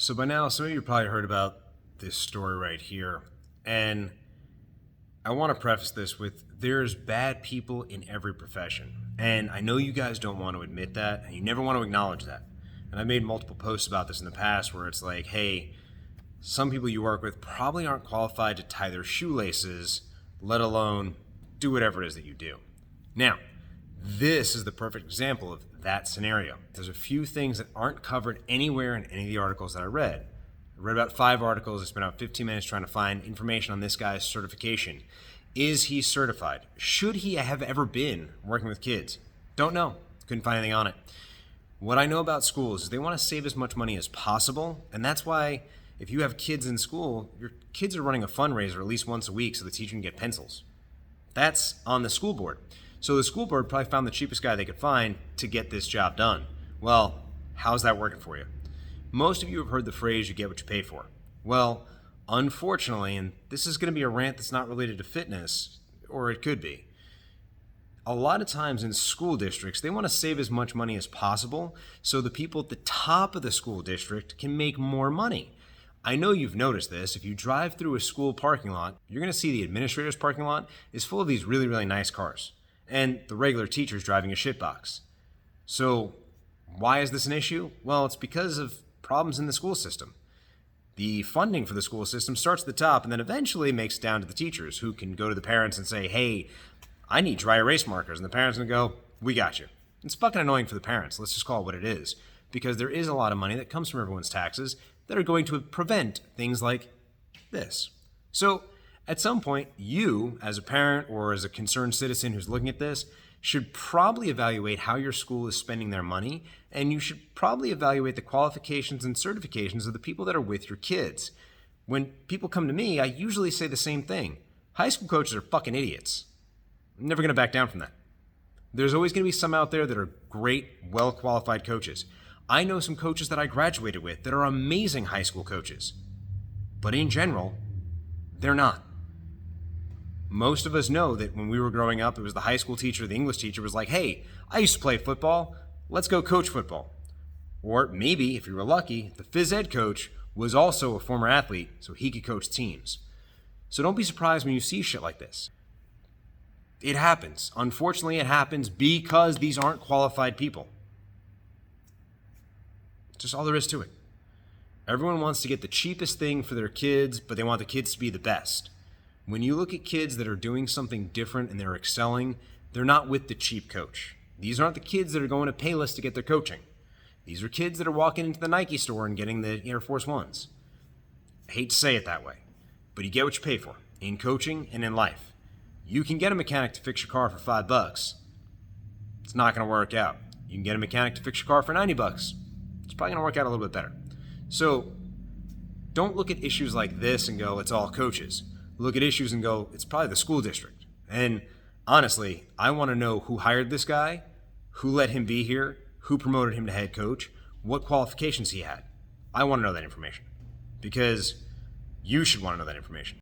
So by now, some of you probably heard about this story right here. And I want to preface this with there's bad people in every profession. And I know you guys don't want to admit that, and you never want to acknowledge that. And I've made multiple posts about this in the past where it's like, hey, some people you work with probably aren't qualified to tie their shoelaces, let alone do whatever it is that you do. Now, this is the perfect example of that scenario. There's a few things that aren't covered anywhere in any of the articles that I read. I read about 5 articles. I spent about 15 minutes trying to find information on this guy's certification. Is he certified? Should he have ever been working with kids? Don't know. Couldn't find anything on it. What I know about schools is they want to save as much money as possible, and that's why if you have kids in school, your kids are running a fundraiser at least once a week so the teacher can get pencils. That's on the school board. So the school board probably found the cheapest guy they could find to get this job done. Well, how's that working for you? Most of you have heard the phrase, you get what you pay for. Well, unfortunately, and this is going to be a rant that's not related to fitness, or it could be, a lot of times in school districts, they want to save as much money as possible so the people at the top of the school district can make more money. I know you've noticed this. If you drive through a school parking lot, you're going to see the administrator's parking lot is full of these really, really nice cars. And the regular teacher's driving a shitbox. So why is this an issue? Well, it's because of problems in the school system. The funding for the school system starts at the top and then eventually makes it down to the teachers who can go to the parents and say, hey, I need dry erase markers. And the parents are going to go, we got you. It's fucking annoying for the parents. Let's just call it what it is. Because there is a lot of money that comes from everyone's taxes that are going to prevent things like this. So at some point, you, as a parent or as a concerned citizen who's looking at this, should probably evaluate how your school is spending their money, and you should probably evaluate the qualifications and certifications of the people that are with your kids. When people come to me, I usually say the same thing. High school coaches are fucking idiots. I'm never going to back down from that. There's always going to be some out there that are great, well-qualified coaches. I know some coaches that I graduated with that are amazing high school coaches. But in general, they're not. Most of us know that when we were growing up, it was the high school teacher, the English teacher was like, hey, I used to play football. Let's go coach football. Or maybe, if you were lucky, the phys ed coach was also a former athlete, so he could coach teams. So don't be surprised when you see shit like this. It happens. Unfortunately, it happens because these aren't qualified people. That's just all there is to it. Everyone wants to get the cheapest thing for their kids, but they want the kids to be the best. When you look at kids that are doing something different and they're excelling, they're not with the cheap coach. These aren't the kids that are going to Payless to get their coaching. These are kids that are walking into the Nike store and getting the Air Force Ones. I hate to say it that way, but you get what you pay for in coaching and in life. You can get a mechanic to fix your car for $5. It's not going to work out. You can get a mechanic to fix your car for $90. It's probably going to work out a little bit better. So don't look at issues like this and go, it's all coaches. Look at issues and go, it's probably the school district. And honestly, I want to know who hired this guy, who let him be here, who promoted him to head coach, what qualifications he had. I want to know that information because you should want to know that information.